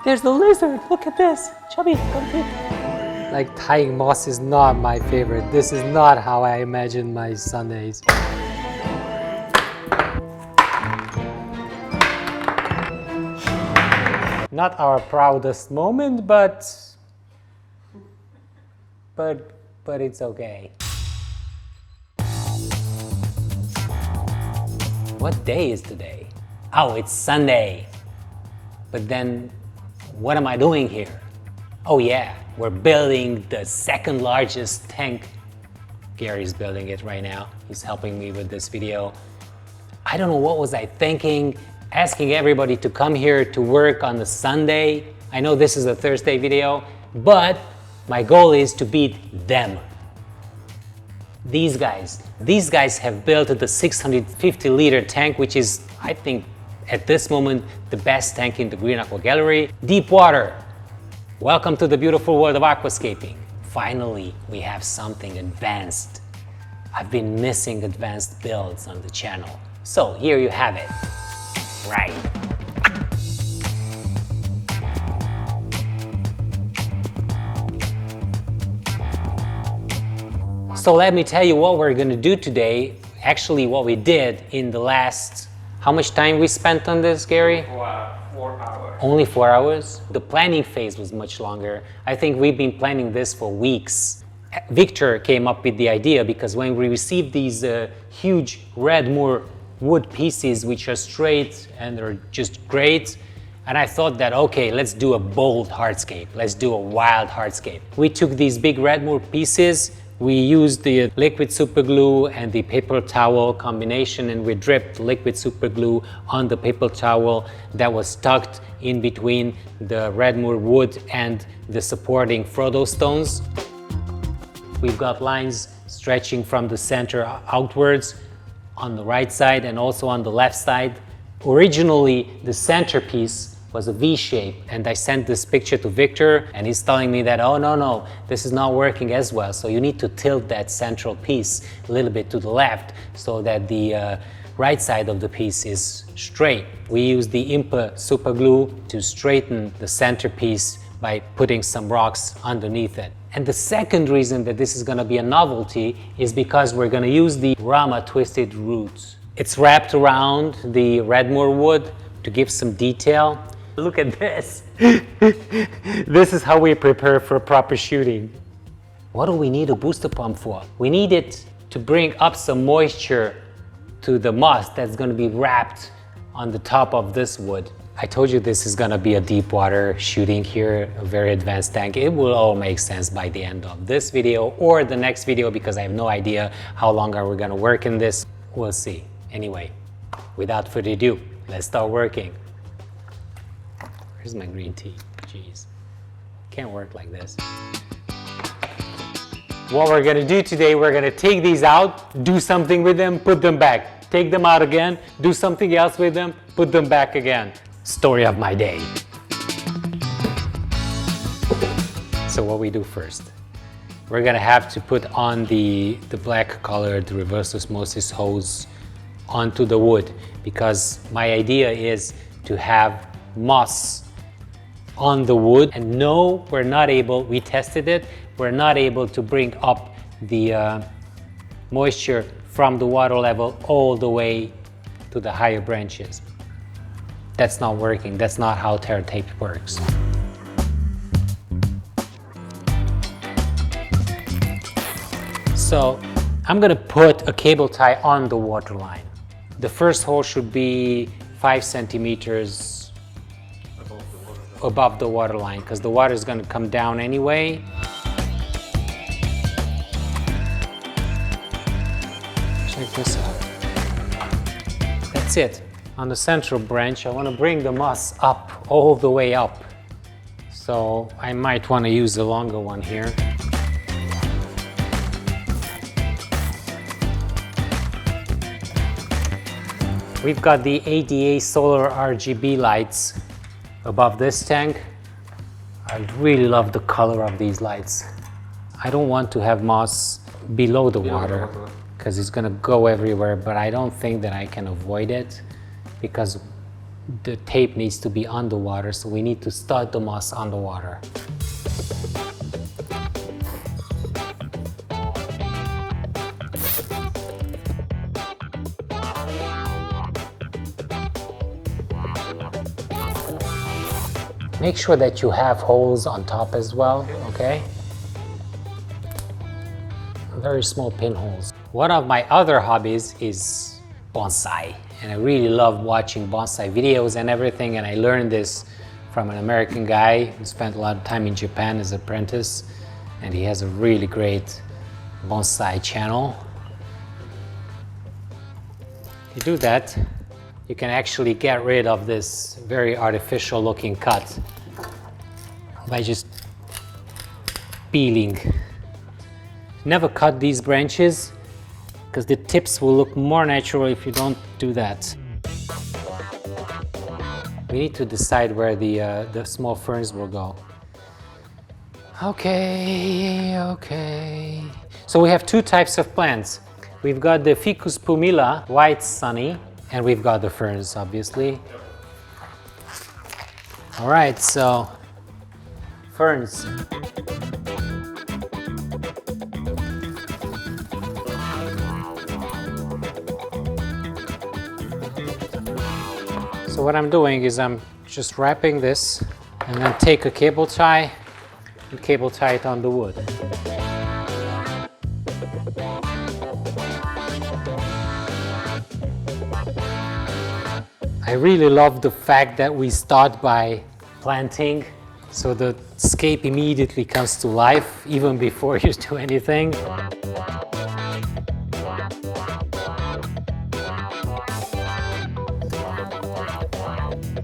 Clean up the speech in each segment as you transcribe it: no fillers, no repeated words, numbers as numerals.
There's the lizard. Look at this. Chubby, come quick. Like tying moss is not my favorite. This is not how I imagine my Sundays. Not our proudest moment, but it's okay. What day is today? Oh, it's Sunday. But then, what am I doing here? Oh yeah, we're building the second largest tank. Gary's building it right now. He's helping me with this video. I don't know what was I thinking, asking everybody to come here to work on the Sunday. I know this is a Thursday video, but my goal is to beat them. These guys have built the 650-liter tank, which is, I think, at this moment, the best tank in the Green Aqua Gallery. Deep water. Welcome to the beautiful world of aquascaping. Finally, we have something advanced. I've been missing advanced builds on the channel. So here you have it. Right. So let me tell you what we're gonna do today. Actually, what we did in the last, how much time we spent on this, Gary? 4 hours. Only 4 hours? The planning phase was much longer. I think we've been planning this for weeks. Victor came up with the idea because when we received these huge Red Moor wood pieces, which are straight and they're just great, and I thought that, okay, let's do a bold hardscape. Let's do a wild hardscape. We took these big Red Moor pieces, we used the liquid super glue and the paper towel combination, and we dripped liquid super glue on the paper towel that was tucked in between the Red Moor wood and the supporting Frodo stones. We've got lines stretching from the center outwards on the right side and also on the left side. Originally, the centerpiece was a V shape, and I sent this picture to Victor, and he's telling me that, oh no, this is not working as well, so you need to tilt that central piece a little bit to the left so that the right side of the piece is straight. We use the Impa super glue to straighten the centerpiece by putting some rocks underneath it. And the second reason that this is going to be a novelty is because we're going to use the Rama twisted roots. It's wrapped around the Red Moor wood to give some detail. Look at this. This is how we prepare for proper shooting. What do we need a booster pump for? We need it to bring up some moisture to the moss that's going to be wrapped on the top of this wood. I told you this is going to be a deep water shooting here, a very advanced tank. It will all make sense by the end of this video or the next video, because I have no idea how long are we going to work in this. We'll see. Anyway, without further ado, let's start working. Where's my green tea? Jeez, can't work like this. What we're gonna do today, we're gonna take these out, do something with them, put them back. Take them out again, do something else with them, put them back again. Story of my day. So what we do first, we're gonna have to put on the black colored reverse osmosis hose onto the wood, because my idea is to have moss on the wood. And no, we're not able, we tested it, we're not able to bring up the moisture from the water level all the way to the higher branches. That's not working. That's not how tear tape works. So I'm gonna put a cable tie on the water line. The first hole should be 5 centimeters above the water line, because the water is going to come down anyway. Check this out. That's it. On the central branch, I want to bring the moss up, all the way up. So I might want to use the longer one here. We've got the ADA solar RGB lights above this tank. I really love the color of these lights. I don't want to have moss below the water because it's gonna go everywhere, but I don't think that I can avoid it because the tape needs to be underwater, so we need to start the moss underwater. Make sure that you have holes on top as well, okay? Very small pinholes. One of my other hobbies is bonsai, and I really love watching bonsai videos and everything, and I learned this from an American guy who spent a lot of time in Japan as an apprentice, and he has a really great bonsai channel. If you do that, you can actually get rid of this very artificial looking cut by just peeling. Never cut these branches because the tips will look more natural if you don't do that. We need to decide where the small ferns will go. Okay. So we have two types of plants. We've got the Ficus pumila, white sunny, and we've got the ferns, obviously. All right, so ferns. So what I'm doing is I'm just wrapping this and then take a cable tie and cable tie it on the wood. I really love the fact that we start by planting, so the scape immediately comes to life even before you do anything.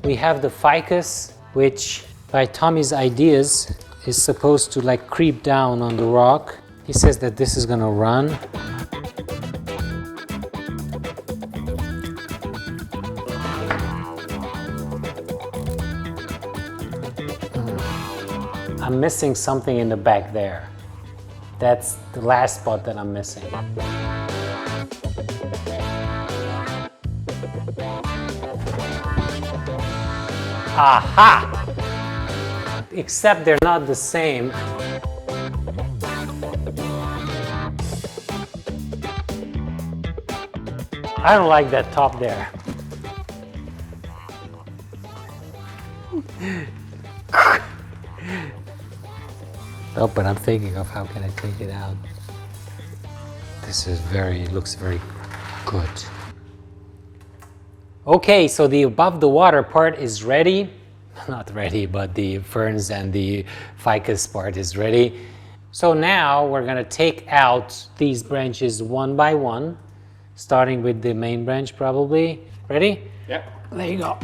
We have the ficus, which by Tommy's ideas is supposed to like creep down on the rock. He says that this is gonna run. I'm missing something in the back there. That's the last spot that I'm missing. Aha! Except they're not the same. I don't like that top there. Oh, but I'm thinking of how can I take it out. This is looks very good. Okay, so the above the water part is ready. Not ready, but the ferns and the ficus part is ready. So now we're gonna take out these branches one by one, starting with the main branch probably. Ready? Yeah. There you go.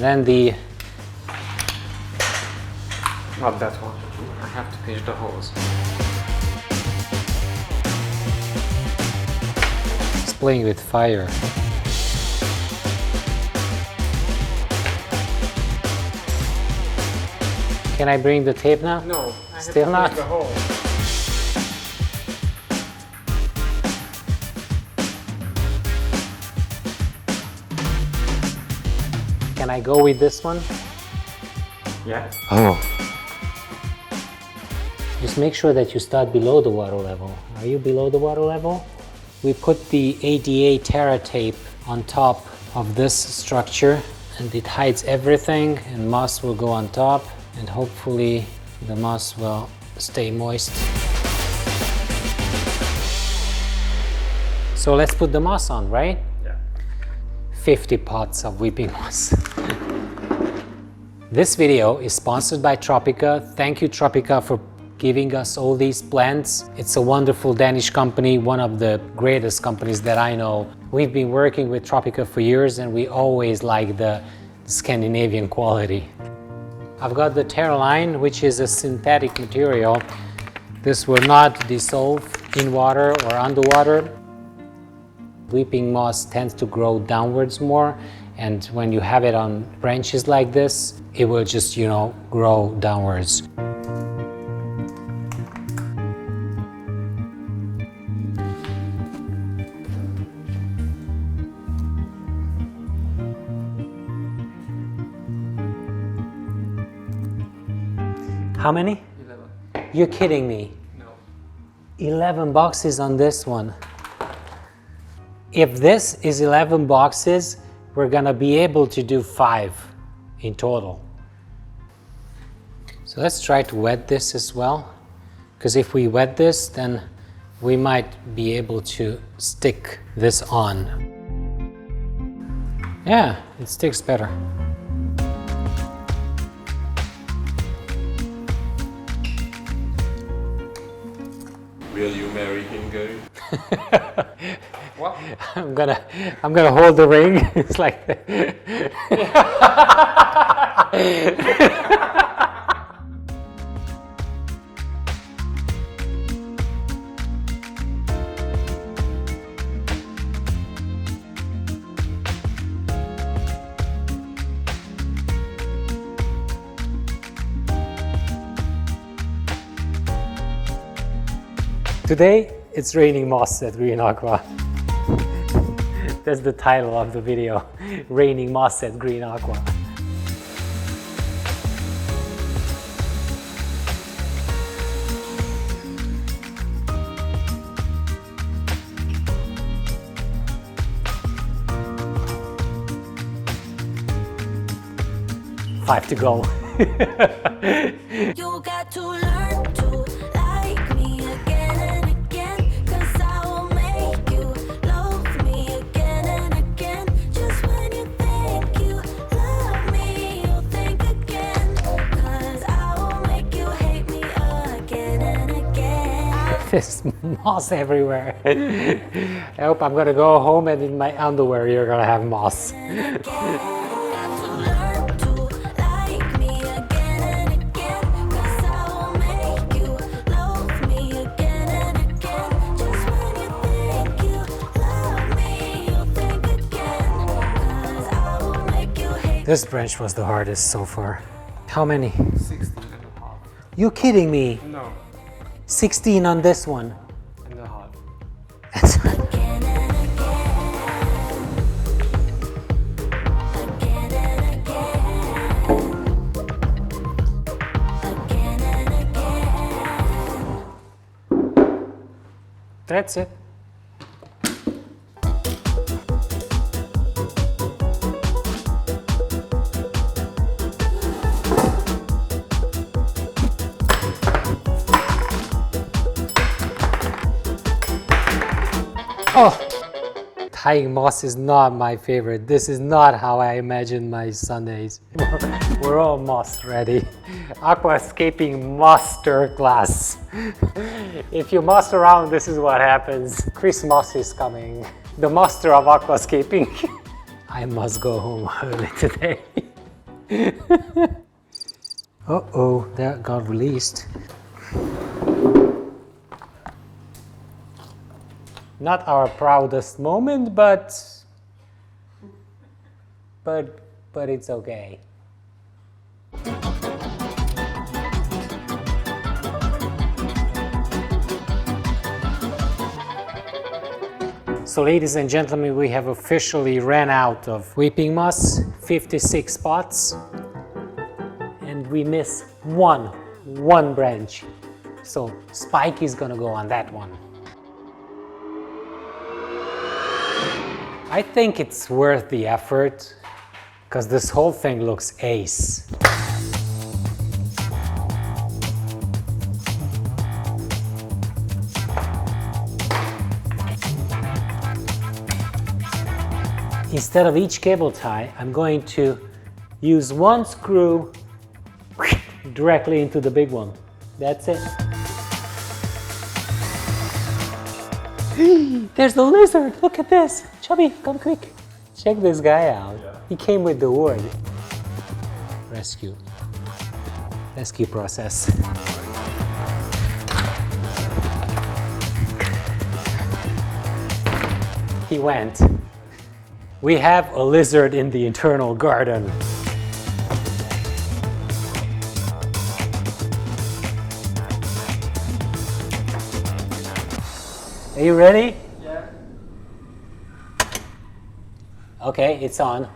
Then the... Not that one. I have to pinch the holes. It's playing with fire. Can I bring the tape now? No, I Still have to not? pinch the hole. Can I go with this one? Yeah. Oh. Just make sure that you start below the water level. Are you below the water level? We put the ADA Terra tape on top of this structure and it hides everything, and moss will go on top and hopefully the moss will stay moist. So let's put the moss on, right? 50 pots of weeping moss. This video is sponsored by Tropica. Thank you, Tropica, for giving us all these plants. It's a wonderful Danish company, one of the greatest companies that I know. We've been working with Tropica for years and we always like the Scandinavian quality. I've got the Terraline, which is a synthetic material. This will not dissolve in water or underwater. Weeping moss tends to grow downwards more, and when you have it on branches like this, it will just, you know, grow downwards. How many? 11. You're kidding me. No. 11 boxes on this one. If this is 11 boxes, we're gonna be able to do 5 in total. So let's try to wet this as well, because if we wet this, then we might be able to stick this on. Yeah, it sticks better. Will you marry him, Gary? What? I'm gonna hold the ring. It's like Today, it's raining moss at Green Aqua. That's the title of the video, Raining Moss at Green Aqua. Five to go. You got to learn to like me again and again, 'cause I will make you love me again and again. Just when you think you love me, you'll think again, 'cause I will make you hate me again and again. There's moss everywhere. I hope I'm gonna go home and in my underwear you're gonna have moss. This branch was the hardest so far. How many? 16 and a half. You kidding me? No. 16 on this one. And a half. That's it. Oh, tying moss is not my favorite. This is not how I imagine my Sundays. We're all moss ready. Aquascaping master class. If you moss around, this is what happens. Christmas is coming. The master of aquascaping. I must go home early today. Uh-oh, that got released. Not our proudest moment, but it's okay. So ladies and gentlemen, we have officially ran out of weeping moss, 56 spots, and we miss one branch. So Spike is gonna go on that one. I think it's worth the effort, because this whole thing looks ace. Instead of each cable tie, I'm going to use one screw directly into the big one. That's it. There's the lizard! Look at this! Chubby, come quick! Check this guy out. Yeah. He came with the wood. Rescue process. he went. We have a lizard in the internal garden. Are you ready? Yeah. Okay, it's on.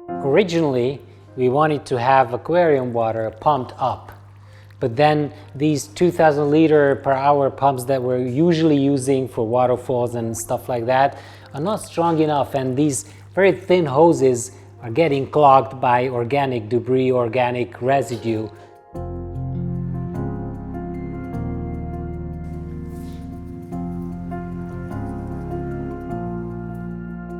Originally, we wanted to have aquarium water pumped up, but then these 2,000 liter per hour pumps that we're usually using for waterfalls and stuff like that are not strong enough, and these very thin hoses are getting clogged by organic debris, organic residue.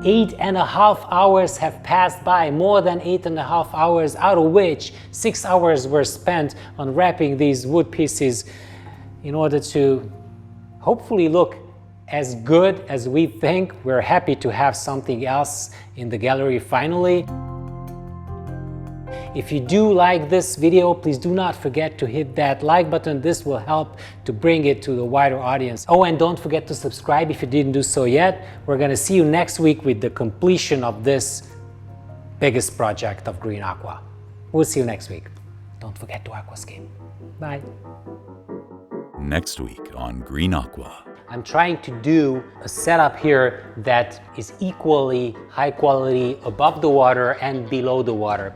Eight and a half hours have passed by, more than 8.5 hours, out of which 6 hours were spent on wrapping these wood pieces in order to hopefully look as good as we think. We're happy to have something else in the gallery finally. If you do like this video, please do not forget to hit that like button. This will help to bring it to the wider audience. Oh, and don't forget to subscribe if you didn't do so yet. We're going to see you next week with the completion of this biggest project of Green Aqua. We'll see you next week. Don't forget to Aquascape. Bye. Next week on Green Aqua. I'm trying to do a setup here that is equally high quality above the water and below the water.